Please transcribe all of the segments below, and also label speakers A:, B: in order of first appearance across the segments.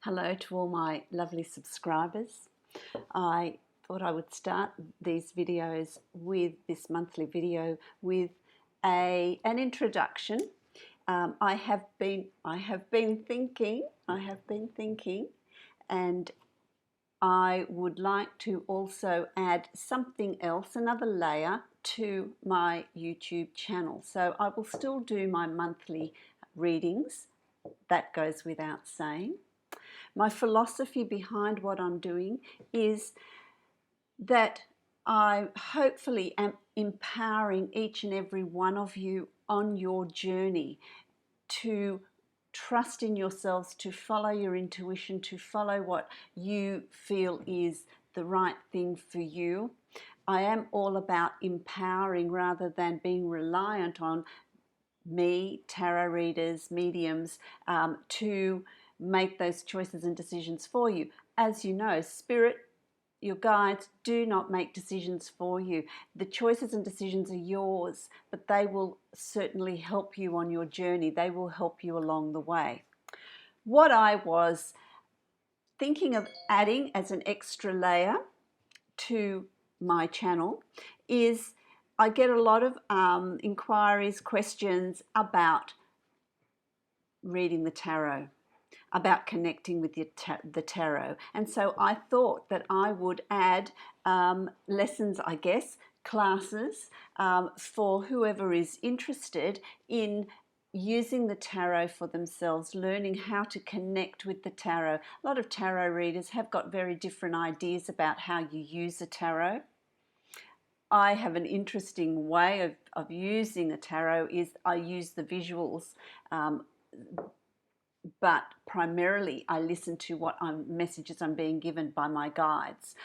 A: Hello to all my lovely subscribers. I thought I would start these videos with this monthly video with an introduction. I have been thinking, and I would like to also add something else, another layer to my YouTube channel. So I will still do my monthly readings. That goes without saying. My philosophy behind what I'm doing is that I hopefully am empowering each and every one of you on your journey to trust in yourselves, to follow your intuition, to follow what you feel is the right thing for you. I am all about empowering rather than being reliant on me, tarot readers, mediums, to make those choices and decisions for you. As you know, Spirit, your guides do not make decisions for you. The choices and decisions are yours, but they will certainly help you on your journey. They will help you along the way. What I was thinking of adding as an extra layer to my channel is I get a lot of inquiries, questions about reading the tarot, about connecting with the tarot. And so I thought that I would add lessons, I guess, classes for whoever is interested in using the tarot for themselves, learning how to connect with the tarot. A lot of tarot readers have got very different ideas about how you use a tarot. I have an interesting way of using a tarot is I use the visuals, but primarily I listen to what messages I'm being given by my guides,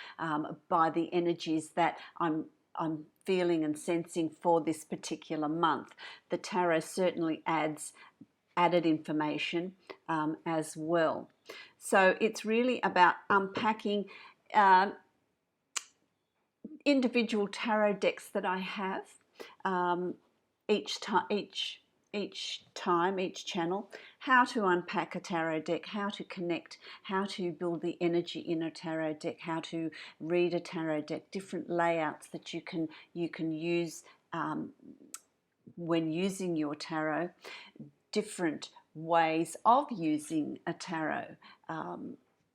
A: by the energies that I'm feeling and sensing for this particular month. The tarot certainly adds added information as well. So it's really about unpacking individual tarot decks that I have each channel, how to unpack a tarot deck, how to connect, how to build the energy in a tarot deck, how to read a tarot deck, different layouts that you can use when using your tarot, different ways of using a tarot,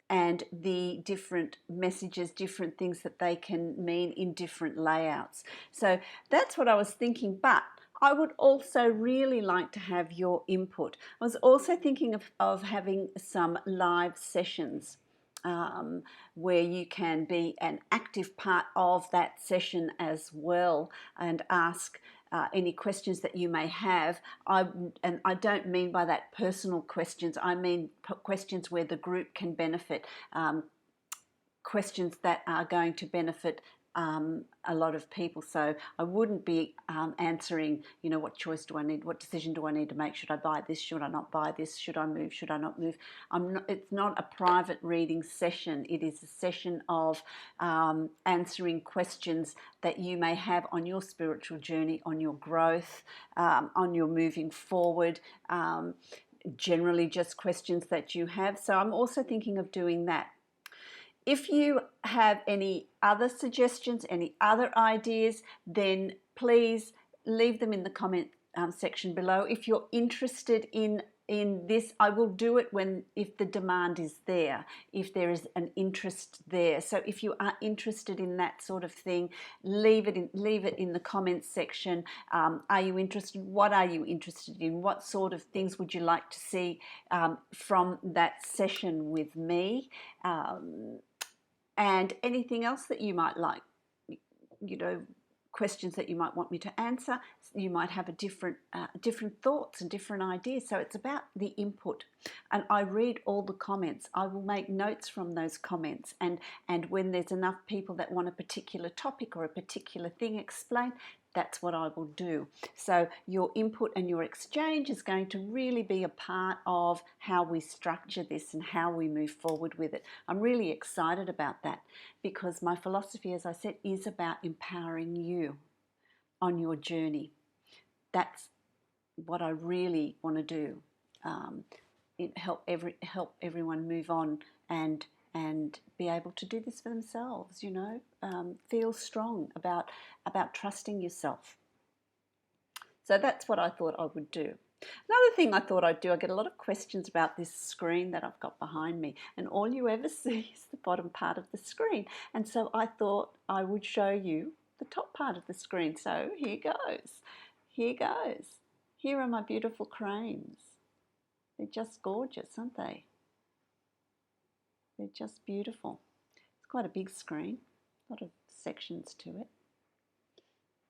A: and the different messages, different things that they can mean in different layouts. So that's what I was thinking, but I would also really like to have your input. I was also thinking of having some live sessions where you can be an active part of that session as well and ask any questions that you may have. And I don't mean by that personal questions, I mean questions where the group can benefit, questions that are going to benefit a lot of people. So I wouldn't be answering, what choice do I need, what decision do I need to make, should I buy this, should I not buy this, should I move, should I not move. It's not a private reading session. It is a session of answering questions that you may have on your spiritual journey, on your growth, on your moving forward, generally just questions that you have. So I'm also thinking of doing that. If you have any other suggestions, any other ideas, then please leave them in the comment section below. If you're interested in this, I will do it if the demand is there, if there is an interest there. So if you are interested in that sort of thing, leave it in the comments section. Are you interested? What are you interested in? What sort of things would you like to see from that session with me? And anything else that you might like, questions that you might want me to answer. You might have different thoughts and different ideas. So it's about the input. And I read all the comments. I will make notes from those comments. And when there's enough people that want a particular topic or a particular thing explained, that's what I will do. So your input and your exchange is going to really be a part of how we structure this and how we move forward with it. I'm really excited about that because my philosophy, as I said, is about empowering you on your journey. That's what I really want to do. help everyone move on and be able to do this for themselves. You know, feel strong about trusting yourself. So that's what I thought I would do. Another thing I thought I'd do, I get a lot of questions about this screen that I've got behind me, and all you ever see is the bottom part of the screen. And so I thought I would show you the top part of the screen. So here goes. Here goes. Here are my beautiful cranes. They're just gorgeous, aren't they? They're just beautiful. It's quite a big screen, a lot of sections to it.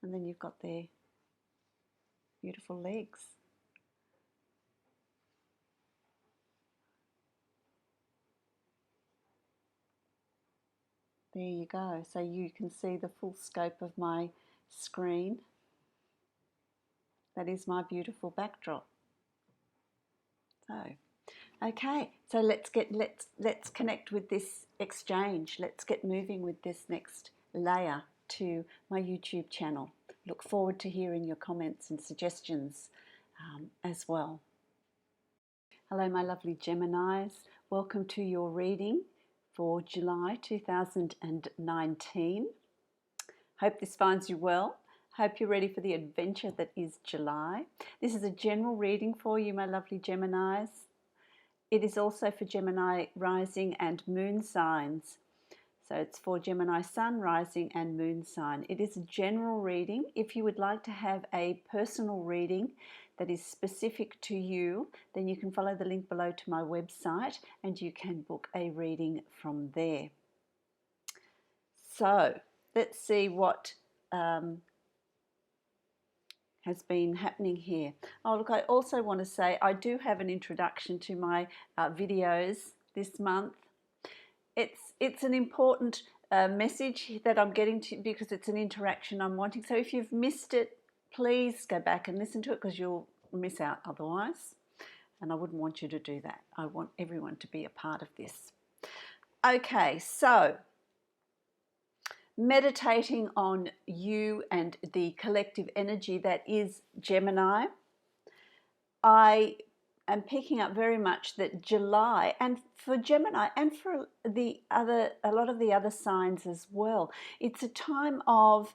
A: And then you've got their beautiful legs. There you go. So you can see the full scope of my screen. That is my beautiful backdrop. So, okay. So let's connect with this exchange. Let's get moving with this next layer to my YouTube channel. Look forward to hearing your comments and suggestions as well. Hello, my lovely Geminis. Welcome to your reading for July 2019. Hope this finds you well. Hope you're ready for the adventure that is July. This is a general reading for you, my lovely Geminis. It is also for Gemini rising and moon signs. So it's for Gemini sun, rising and moon sign. It is a general reading. If you would like to have a personal reading that is specific to you, then you can follow the link below to my website and you can book a reading from there. So let's see what has been happening here. Oh, look, I also want to say I do have an introduction to my videos this month. It's an important message that I'm getting to because it's an interaction I'm wanting. So if you've missed it, please go back and listen to it because you'll miss out otherwise. And I wouldn't want you to do that. I want everyone to be a part of this. Okay, so meditating on you and the collective energy that is Gemini, I am picking up very much that July, and for Gemini and for a lot of the other signs as well, it's a time of,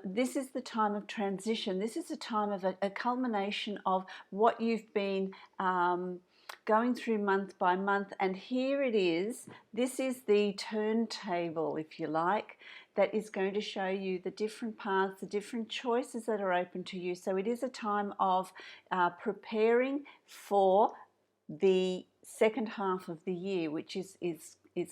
A: this is the time of transition. This is a time of a culmination of what you've been going through month by month, and here it is. This is the turntable, if you like, that is going to show you the different paths, the different choices that are open to you. So it is a time of preparing for the second half of the year, which is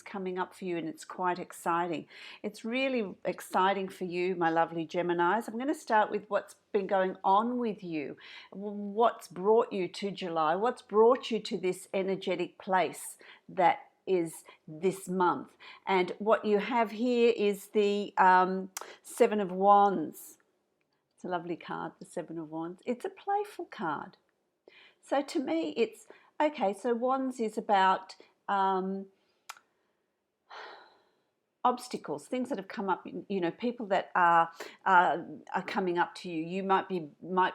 A: coming up for you, and it's quite exciting. It's really exciting for you, my lovely Geminis. I'm going to start with what's been going on with you, what's brought you to July, what's brought you to this energetic place that is this month. And what you have here is the Seven of Wands. It's a lovely card, the Seven of Wands. It's a playful card. So to me, it's okay. So Wands is about obstacles, things that have come up, you know, people that are coming up to you. You might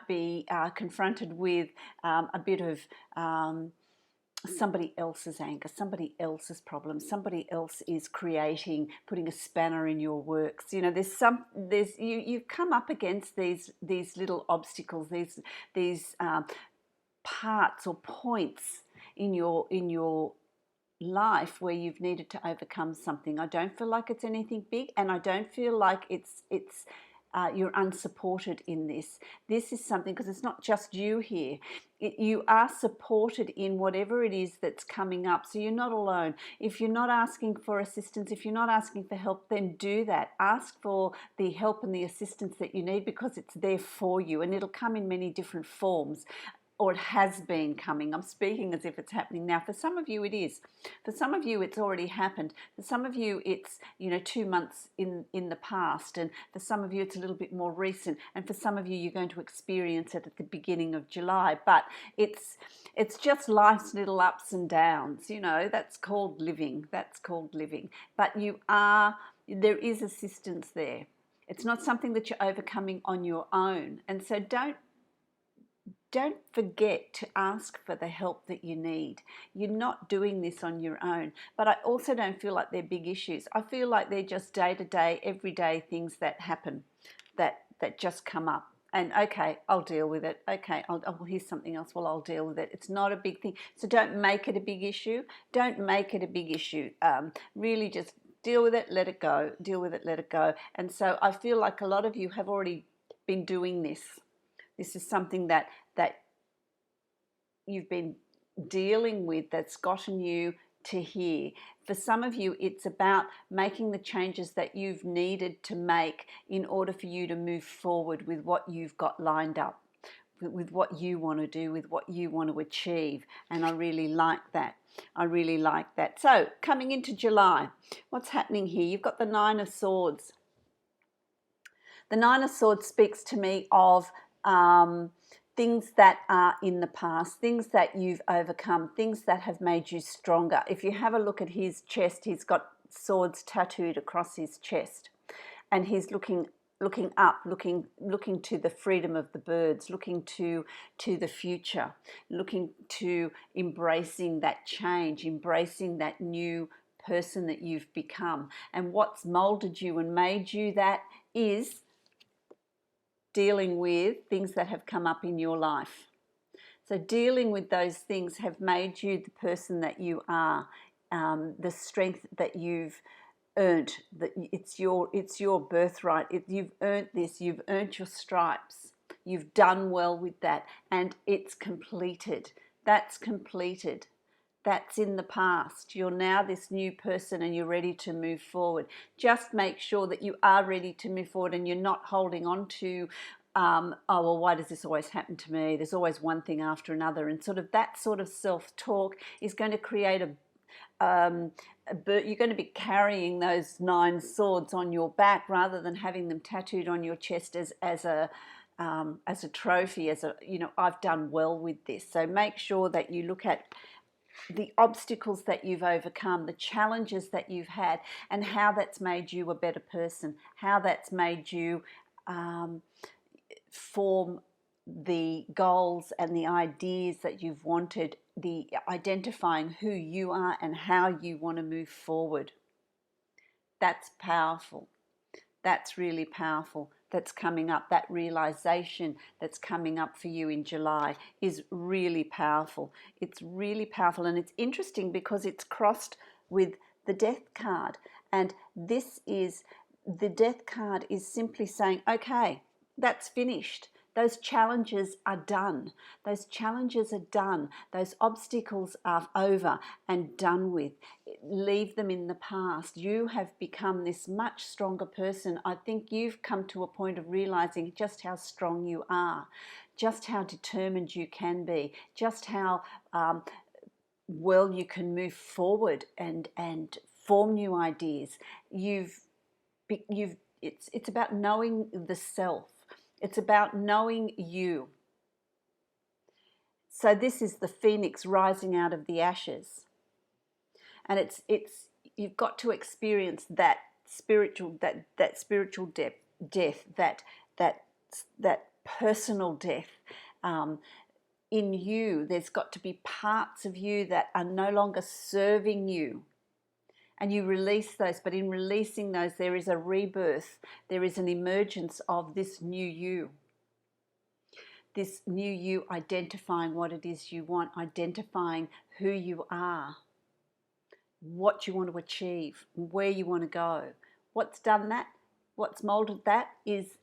A: be confronted with a bit of somebody else's anger, somebody else's problem, somebody else is putting a spanner in your works. You know, you've come up against these little obstacles, these parts or points in your life where you've needed to overcome something. I don't feel like it's anything big, and I don't feel like you're unsupported in this. This is something, because it's not just you here. You are supported in whatever it is that's coming up. So you're not alone. If you're not asking for assistance, if you're not asking for help, then do that. Ask for the help and the assistance that you need, because it's there for you, and it'll come in many different forms. Or it has been coming. I'm speaking as if it's happening now. For some of you, it is. For some of you, it's already happened. For some of you, it's 2 months in the past, and for some of you, it's a little bit more recent. And for some of you, you're going to experience it at the beginning of July. But it's just life's little ups and downs. You know, that's called living. That's called living. But there is assistance there. It's not something that you're overcoming on your own. And so don't don't forget to ask for the help that you need. You're not doing this on your own. But I also don't feel like they're big issues. I feel like they're just day-to-day, everyday things that happen, that just come up. And okay, I'll deal with it. Okay, I'll here's something else. Well, I'll deal with it. It's not a big thing. So don't make it a big issue. Don't make it a big issue. Really just deal with it, let it go. Deal with it, let it go. And so I feel like a lot of you have already been doing this. This is something that you've been dealing with that's gotten you to here. For some of you, it's about making the changes that you've needed to make in order for you to move forward with what you've got lined up, with what you want to do, with what you want to achieve. And I really like that. I really like that. So coming into July, what's happening here? You've got the Nine of Swords. The Nine of Swords speaks to me of things that are in the past, things that you've overcome, things that have made you stronger. If you have a look at his chest, he's got swords tattooed across his chest, and he's looking up, looking to the freedom of the birds, looking to the future, looking to embracing that change, embracing that new person that you've become. And what's molded you and made you that is dealing with things that have come up in your life. So dealing with those things have made you the person that you are, the strength that you've earned. That it's your birthright. You've earned this. You've earned your stripes. You've done well with that, and it's completed. That's completed. That's in the past. You're now this new person and you're ready to move forward. Just make sure that you are ready to move forward and you're not holding on to, oh, well, why does this always happen to me? There's always one thing after another. And that sort of self-talk is going to create you're going to be carrying those 9 swords on your back rather than having them tattooed on your chest as a trophy, I've done well with this. So make sure that you look at the obstacles that you've overcome, the challenges that you've had, and how that's made you a better person, how that's made you form the goals and the ideas that you've wanted, the identifying who you are and how you want to move forward. That's powerful. That's really powerful. That's coming up. That realization that's coming up for you in July is really powerful. It's really powerful, and it's interesting because it's crossed with the Death card, and the Death card is simply saying, okay, that's finished. Those challenges are done. Those challenges are done. Those obstacles are over and done with. Leave them in the past. You have become this much stronger person. I think you've come to a point of realizing just how strong you are, just how determined you can be, just how well you can move forward and form new ideas. It's about knowing the self. It's about knowing you. So this is the phoenix rising out of the ashes. And it's you've got to experience that spiritual death, that personal death. In you, there's got to be parts of you that are no longer serving you. And you release those, but in releasing those, there is a rebirth. There is an emergence of this new you. This new you identifying what it is you want, identifying who you are, what you want to achieve, where you want to go. What's done that? What's molded that is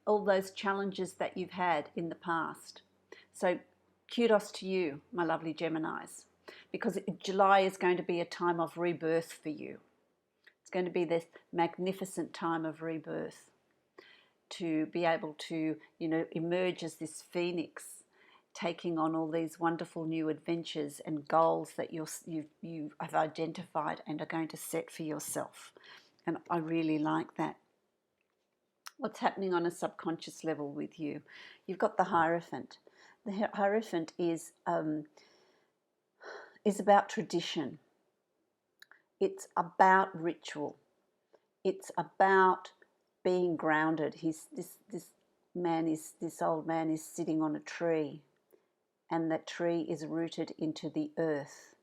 A: all those challenges that you've had in the past. So kudos to you, my lovely Geminis, because July is going to be a time of rebirth for you. It's going to be this magnificent time of rebirth, to be able to, emerge as this phoenix, taking on all these wonderful new adventures and goals that you have identified and are going to set for yourself. And I really like that. What's happening on a subconscious level with you? You've got the Hierophant. The Hierophant is about tradition. It's about ritual. It's about being grounded. This old man is sitting on a tree, and that tree is rooted into the earth.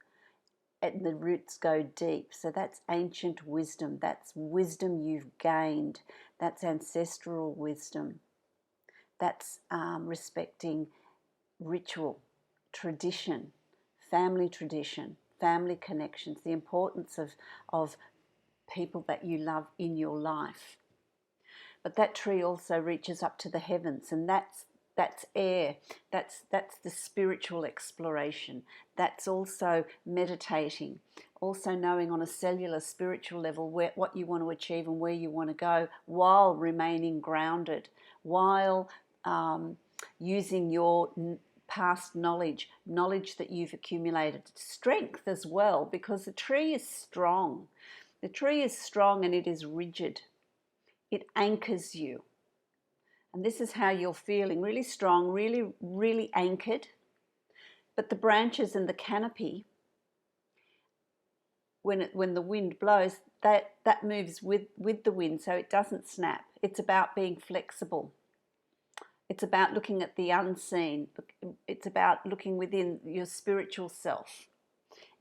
A: And the roots go deep. So that's ancient wisdom. That's wisdom you've gained. That's ancestral wisdom. That's respecting ritual, tradition, family connections, the importance of people that you love in your life. But that tree also reaches up to the heavens, and that's air. That's the spiritual exploration. That's also meditating, also knowing on a cellular spiritual level what you want to achieve and where you want to go, while remaining grounded, while using your past knowledge that you've accumulated, strength as well, because the tree is strong. The tree is strong and it is rigid. It anchors you. And this is how you're feeling, really strong, really, really anchored. But the branches and the canopy, when the wind blows, that moves with the wind, so it doesn't snap. It's about being flexible. It's about looking at the unseen. It's about looking within your spiritual self,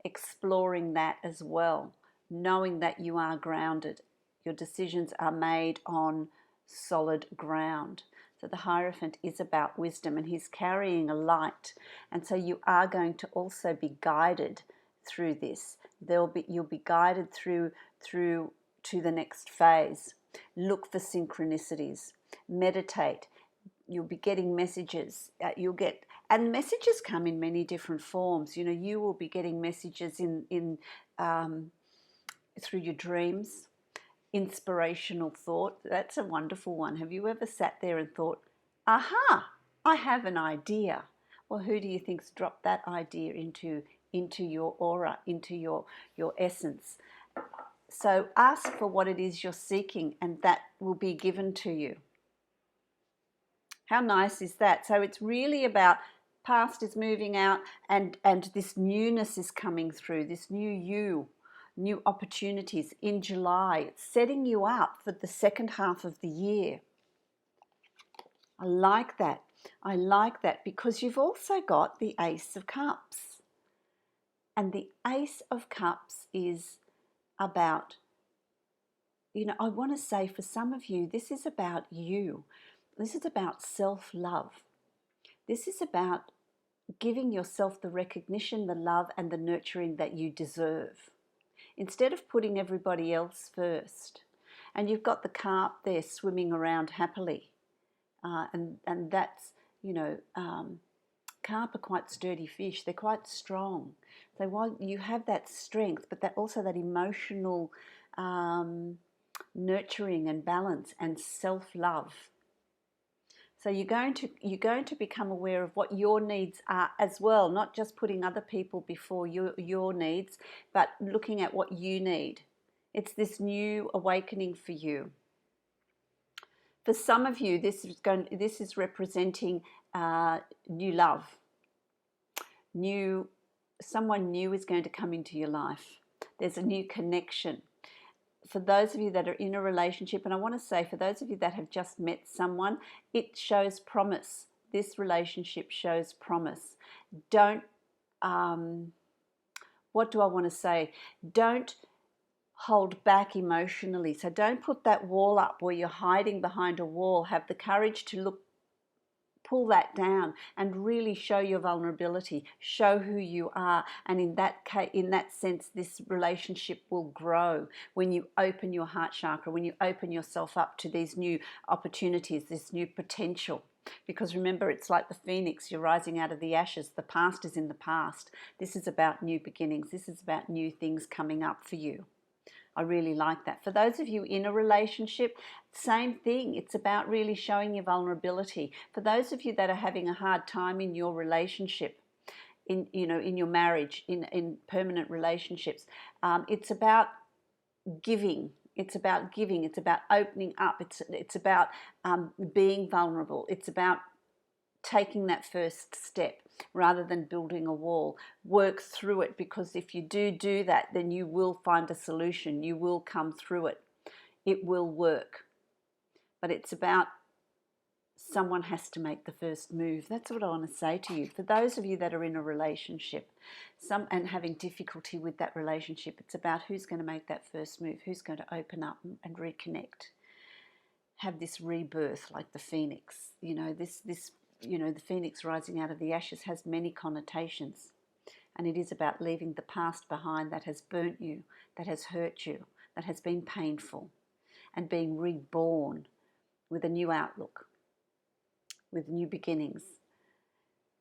A: exploring that as well, knowing that you are grounded. Your decisions are made on solid ground. So the Hierophant is about wisdom, and he's carrying a light. And so you are going to also be guided through this. You'll be guided through to the next phase. Look for synchronicities. Meditate. You'll be getting messages. And messages come in many different forms. You know, you will be getting messages in through your dreams. Inspirational thought. That's a wonderful one. Have you ever sat there and thought, aha, I have an idea? Well, who do you think's dropped that idea into your aura, into your essence? So ask for what it is you're seeking, and that will be given to you. How nice is that? So it's really about past is moving out, and this newness is coming through, this new you, new opportunities in July. It's setting you up for the second half of the year. I like that. I like that, because you've also got the Ace of Cups. And the Ace of Cups is about, you know, I want to say for some of you, this is about you. This is about self-love. This is about giving yourself the recognition, the love, and the nurturing that you deserve, instead of putting everybody else first. And you've got the carp there swimming around happily. And that's, you know, carp are quite sturdy fish. They're quite strong. So while you have that strength, but that also that emotional nurturing and balance and self-love. So you're going to become aware of what your needs are as well, not just putting other people before your needs, but looking at what you need. It's this new awakening for you. For some of you, this is representing new love. Someone new is going to come into your life. There's a new connection. For those of you that are in a relationship, and I want to say for those of you that have just met someone, it shows promise. This relationship shows promise. Don't, what do I want to say? Don't hold back emotionally. So don't put that wall up where you're hiding behind a wall. Have the courage to pull that down and really show your vulnerability, show who you are. And in that sense, this relationship will grow when you open your heart chakra, when you open yourself up to these new opportunities, this new potential. Because remember, it's like the phoenix, you're rising out of the ashes. The past is in the past. This is about new beginnings. This is about new things coming up for you. I really like that. For those of you in a relationship, same thing. It's about really showing your vulnerability. For those of you that are having a hard time in your relationship, in your marriage, in permanent relationships, it's about giving. It's about giving. It's about opening up. It's about being vulnerable. It's about taking that first step rather than building a wall. Work through it, because if you do that, then you will find a solution. You will come through it. It will work. But it's about Someone has to make the first move. That's what I want to say to you. For those of you that are in a relationship and having difficulty with that relationship, it's about who's going to make that first move, who's going to open up and reconnect, have this rebirth like the phoenix. The phoenix rising out of the ashes has many connotations. And it is about leaving the past behind that has burnt you, that has hurt you, that has been painful, and being reborn with a new outlook, with new beginnings,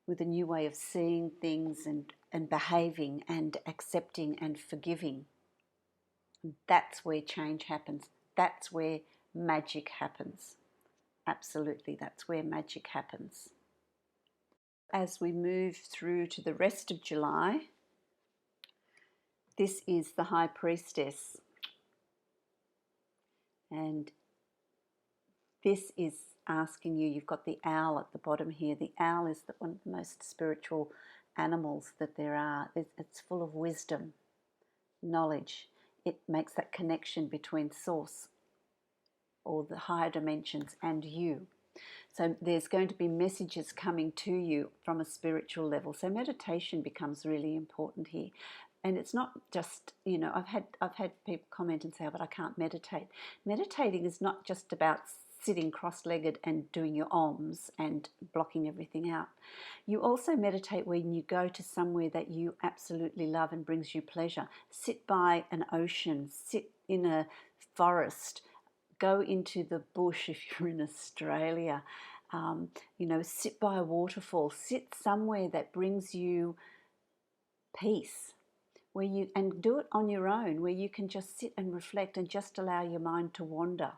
A: with a new way of seeing things and behaving and accepting and forgiving. That's where change happens. That's where magic happens. Absolutely, that's where magic happens. As we move through to the rest of July, this is the High Priestess. And this is asking you, you've got the owl at the bottom here. The owl is one of the most spiritual animals that there are. It's full of wisdom, knowledge. It makes that connection between source or the higher dimensions and you. So there's going to be messages coming to you from a spiritual level. So meditation becomes really important here. And it's not just, I've had people comment and say, oh, but I can't meditate. Meditating is not just about sitting cross-legged and doing your ohms and blocking everything out. You also meditate when you go to somewhere that you absolutely love and brings you pleasure. Sit by an ocean, sit in a forest, go into the bush if you're in Australia, sit by a waterfall, sit somewhere that brings you peace, and do it on your own, where you can just sit and reflect and just allow your mind to wander.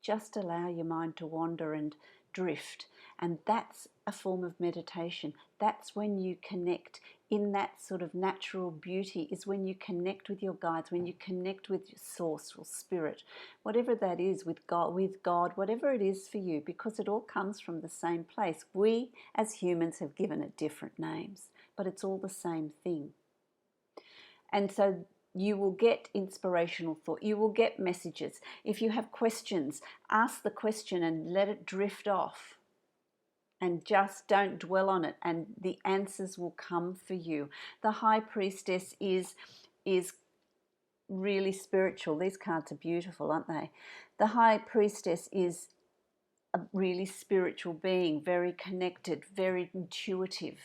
A: Just allow your mind to wander and drift. And that's a form of meditation. That's when you connect in that sort of natural beauty, is when you connect with your guides, when you connect with your source or spirit, whatever that is, with God, whatever it is for you, because it all comes from the same place. We as humans have given it different names, but it's all the same thing. And so you will get inspirational thought. You will get messages. If you have questions, ask the question and let it drift off. And just don't dwell on it, and the answers will come for you. The High Priestess is really spiritual. These cards are beautiful, aren't they? The High Priestess is a really spiritual being, very connected, very intuitive,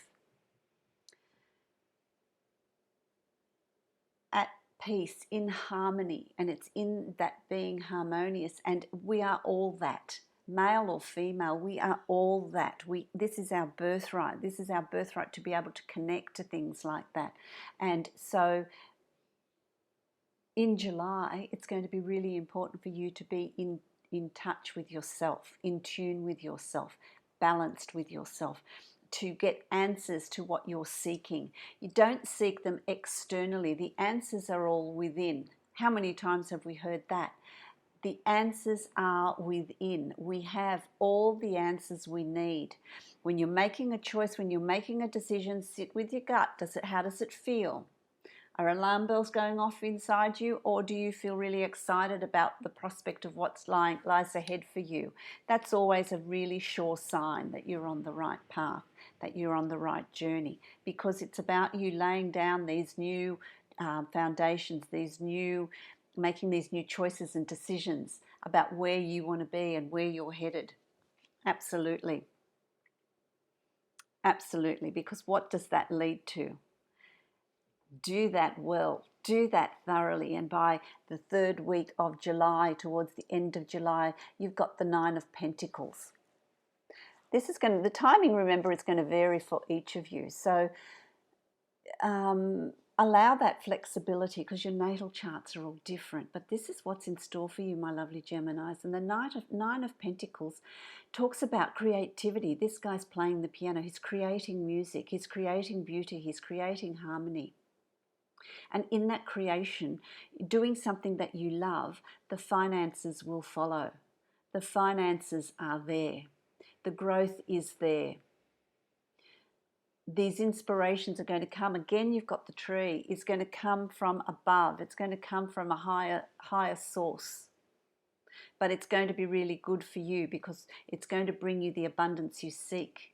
A: at peace, in harmony, and it's in that being harmonious. And we are all that. Male or female, we are all that. This is our birthright. This is our birthright to be able to connect to things like that. And so in July, it's going to be really important for you to be in touch with yourself, in tune with yourself, balanced with yourself, to get answers to what you're seeking. You don't seek them externally. The answers are all within. How many times have we heard that? The answers are within. We have all the answers we need. When you're making a choice, when you're making a decision, sit with your gut. How does it feel? Are alarm bells going off inside you, or do you feel really excited about the prospect of what lies ahead for you? That's always a really sure sign that you're on the right path, that you're on the right journey, because it's about you laying down these new foundations, making these new choices and decisions about where you want to be and where you're headed. Absolutely. Absolutely, because what does that lead to? Do that well, do that thoroughly, and by the third week of July, towards the end of July, you've got the Nine of Pentacles. The timing, remember, is going to vary for each of you. So allow that flexibility, because your natal charts are all different. But this is what's in store for you, my lovely Geminis. And the Nine of Pentacles talks about creativity. This guy's playing the piano. He's creating music. He's creating beauty. He's creating harmony. And in that creation, doing something that you love, the finances will follow. The finances are there. The growth is there. These inspirations are going to come. Again, you've got the tree. It's going to come from above. It's going to come from a higher source. but it's going to be really good for you because it's going to bring you the abundance you seek.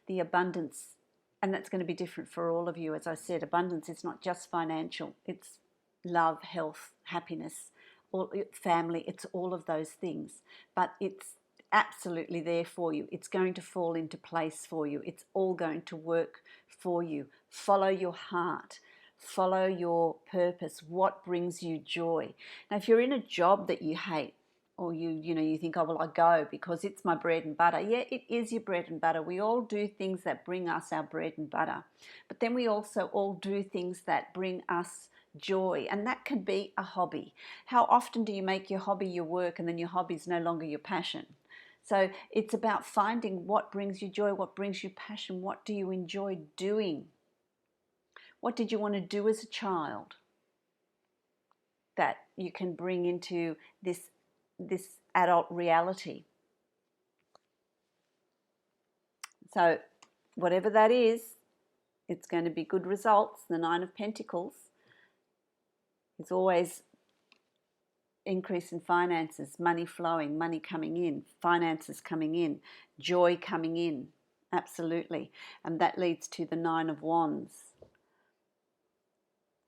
A: The abundance, and that's going to be different for all of you. As I said, abundance is not just financial, it's love, health, happiness, all, family, it's all of those things. But it's absolutely there for you. It's going to fall into place for you. It's all going to work for you. Follow your heart. Follow your purpose. What brings you joy? Now, if you're in a job that you hate, or you think, oh, well, I go because it's my bread and butter. Yeah, it is your bread and butter. We all do things that bring us our bread and butter. But then we also all do things that bring us joy, and that can be a hobby. How often do you make your hobby your work and then your hobby is no longer your passion? So it's about finding what brings you joy, what brings you passion, what do you enjoy doing? What did you want to do as a child that you can bring into this adult reality? So whatever that is, it's going to be good results. The Nine of Pentacles is always increase in finances, money flowing, money coming in, finances coming in, joy coming in, absolutely. And that leads to the Nine of Wands.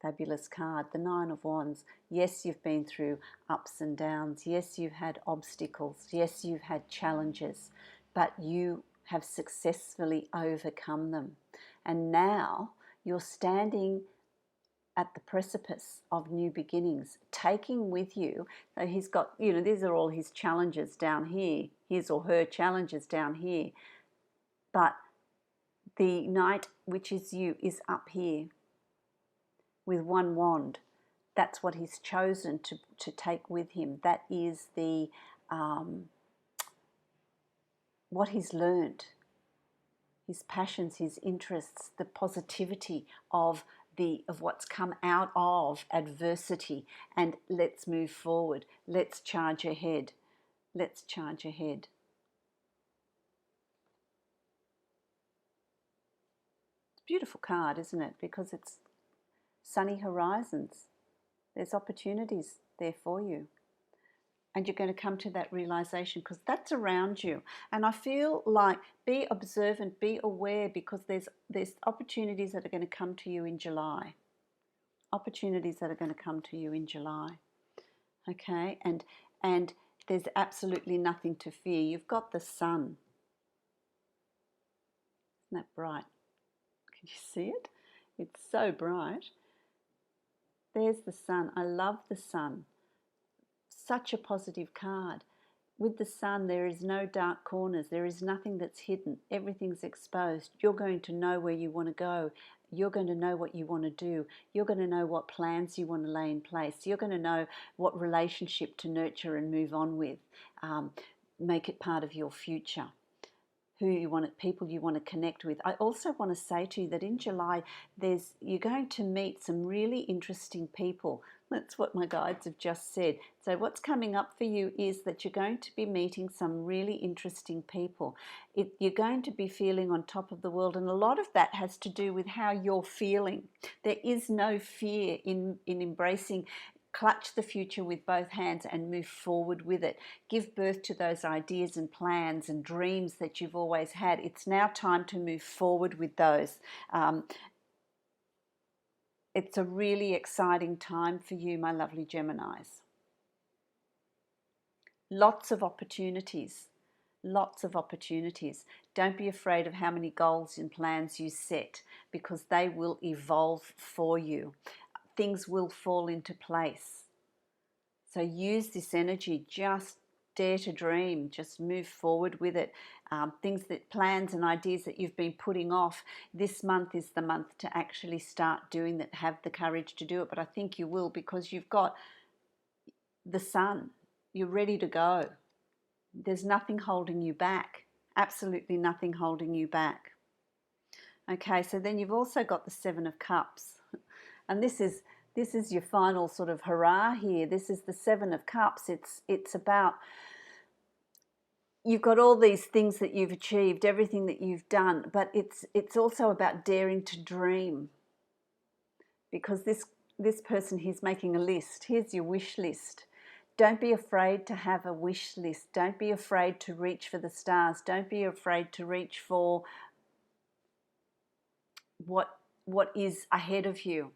A: Fabulous card, the Nine of Wands. Yes, you've been through ups and downs. Yes, you've had obstacles. Yes, you've had challenges, but you have successfully overcome them. And now you're standing at the precipice of new beginnings, taking with you. So he's got, these are all his challenges down here, his or her challenges down here. But the Knight, which is you, is up here with one wand. That's what he's chosen to take with him. That is the what he's learned, his passions, his interests, the positivity of what's come out of adversity. And let's move forward. Let's charge ahead. Let's charge ahead. It's a beautiful card, isn't it? Because it's sunny horizons. There's opportunities there for you. And you're going to come to that realization because that's around you. And I feel like be observant, be aware, because there's opportunities that are going to come to you in July. Opportunities that are going to come to you in July. Okay? And there's absolutely nothing to fear. You've got the sun. Isn't that bright? Can you see it? It's so bright. There's the sun. I love the sun. Such a positive card. With the sun, there is no dark corners. There is nothing that's hidden. Everything's exposed. You're going to know where you want to go. You're going to know what you want to do. You're going to know what plans you want to lay in place. You're going to know what relationship to nurture and move on with. Make it part of your future. Who you want, people you want to connect with. I also want to say to you that in July, you're going to meet some really interesting people. That's what my guides have just said. So what's coming up for you is that you're going to be meeting some really interesting people. You're going to be feeling on top of the world, and a lot of that has to do with how you're feeling. There is no fear in embracing. Clutch the future with both hands and move forward with it. Give birth to those ideas and plans and dreams that you've always had. It's now time to move forward with those. It's a really exciting time for you, my lovely Geminis. Lots of opportunities. Lots of opportunities. Don't be afraid of how many goals and plans you set, because they will evolve for you. Things will fall into place. So use this energy, just dare to dream, just move forward with it. Plans and ideas that you've been putting off, this month is the month to actually start doing that. Have the courage to do it, but I think you will, because you've got the sun. You're ready to go. There's nothing holding you back. Absolutely nothing holding you back. Okay, so then you've also got the Seven of Cups. And this is your final sort of hurrah here. This is the Seven of Cups. It's about, you've got all these things that you've achieved, everything that you've done, but it's also about daring to dream. Because this person, he's making a list. Here's your wish list. Don't be afraid to have a wish list. Don't be afraid to reach for the stars. Don't be afraid to reach for what is ahead of you.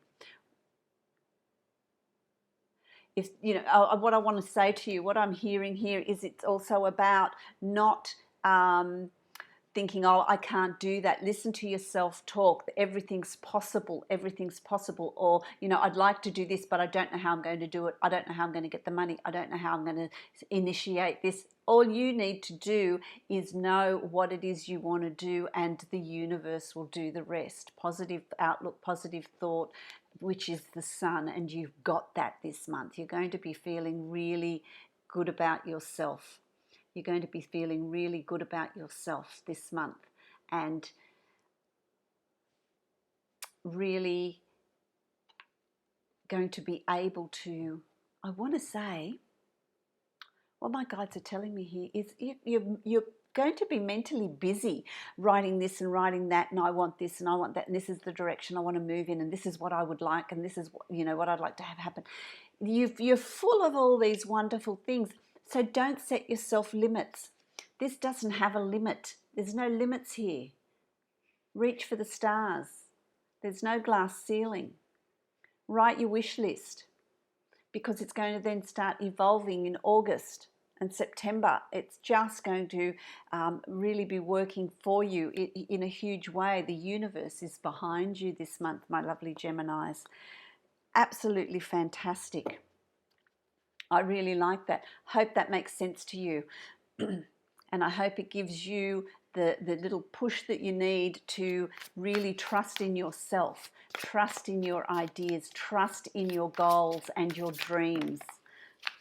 A: If you know what I want to say to you, what I'm hearing here is it's also about not thinking, oh, I can't do that. Listen to yourself talk. Everything's possible. Everything's possible. Or, you know, I'd like to do this, but I don't know how I'm going to do it. I don't know how I'm going to get the money. I don't know how I'm going to initiate this. All you need to do is know what it is you want to do, and the universe will do the rest. Positive outlook, positive thought, which is the sun, and you've got that this month. You're going to be feeling really good about yourself. You're going to be feeling really good about yourself this month, and really going to be able to, I want to say, what my guides are telling me here is you're going to be mentally busy writing this and writing that, and I want this and I want that, and this is the direction I want to move in, and this is what I would like, and this is what, you know, what I'd like to have happen. You're full of all these wonderful things, so don't set yourself limits. This doesn't have a limit. There's no limits here. Reach for the stars. There's no glass ceiling. Write your wish list, because it's going to then start evolving in August and September. It's just going to really be working for you in a huge way. The universe is behind you this month, my lovely Geminis. Absolutely fantastic. I really like that. Hope that makes sense to you. And I hope it gives you the little push that you need to really trust in yourself, trust in your ideas, trust in your goals and your dreams,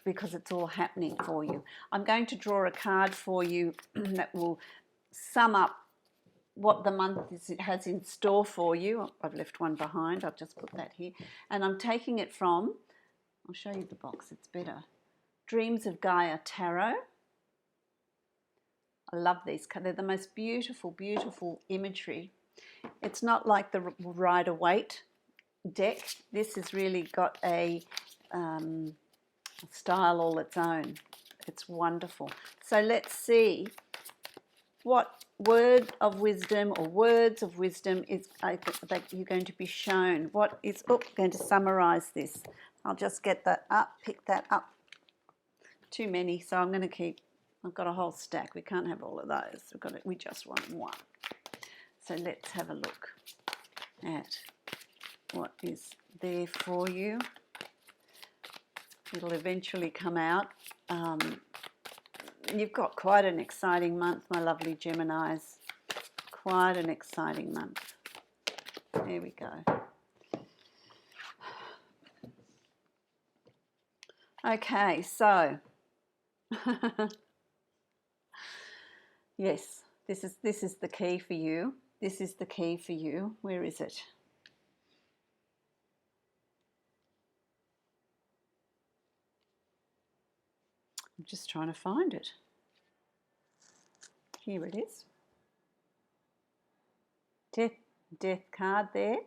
A: because it's all happening for you. I'm going to draw a card for you that will sum up what the month has in store for you. I've left one behind. I'll just put that here. And I'm taking it from, I'll show you the box, it's better, Dreams of Gaia Tarot. I love these. They're the most beautiful, beautiful imagery. It's not like the Rider-Waite deck. This has really got a style all its own. It's wonderful. So let's see what word of wisdom or words of wisdom is that you're going to be shown. What is, going to summarize this. I'll just get that up, pick that up. Too many, so I'm going to keep, I've got a whole stack. We can't have all of those. We just want one. So let's have a look at what is there for you. It'll eventually come out. You've got quite an exciting month, my lovely Geminis. Quite an exciting month. There we go. Okay, so yes, this is the key for you. This is the key for you. Where is it? I'm just trying to find it. Here it is. Death card there.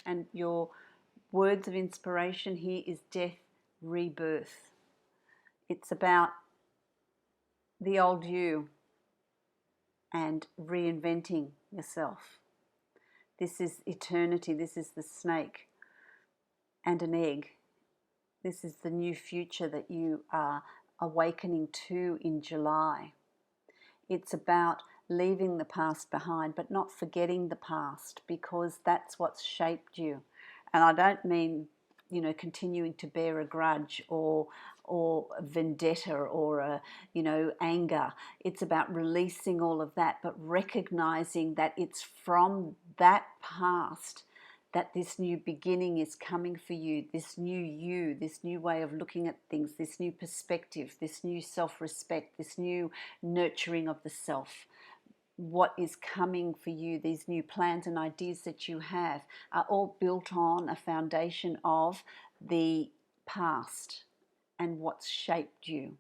A: And your words of inspiration here is death, rebirth. It's about the old you and reinventing yourself. This is eternity. This is the snake and an egg. This is the new future that you are awakening to in July. It's about leaving the past behind, but not forgetting the past, because that's what's shaped you. And I don't mean, you know, continuing to bear a grudge or vendetta or anger. It's about releasing all of that, but recognizing that it's from that past that this new beginning is coming for you, this new way of looking at things, this new perspective, this new self-respect, this new nurturing of the self. What is coming for you, these new plans and ideas that you have, are all built on a foundation of the past and what's shaped you,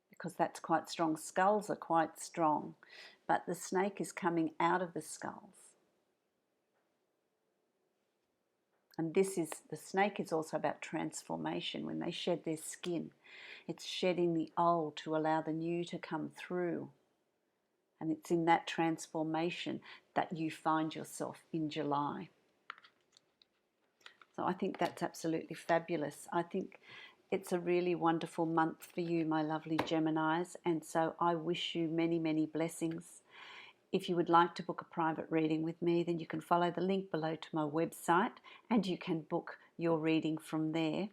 A: because that's quite strong. Skulls are quite strong, but the snake is coming out of the skulls. And the snake is also about transformation. When they shed their skin, it's shedding the old to allow the new to come through. And it's in that transformation that you find yourself in July. So I think that's absolutely fabulous. I think it's a really wonderful month for you, my lovely Geminis. And so I wish you many, many blessings. If you would like to book a private reading with me, then you can follow the link below to my website and you can book your reading from there.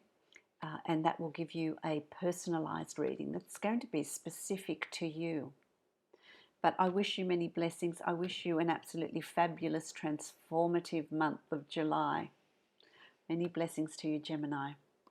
A: And that will give you a personalised reading that's going to be specific to you. But I wish you many blessings. I wish you an absolutely fabulous, transformative month of July. Many blessings to you, Gemini.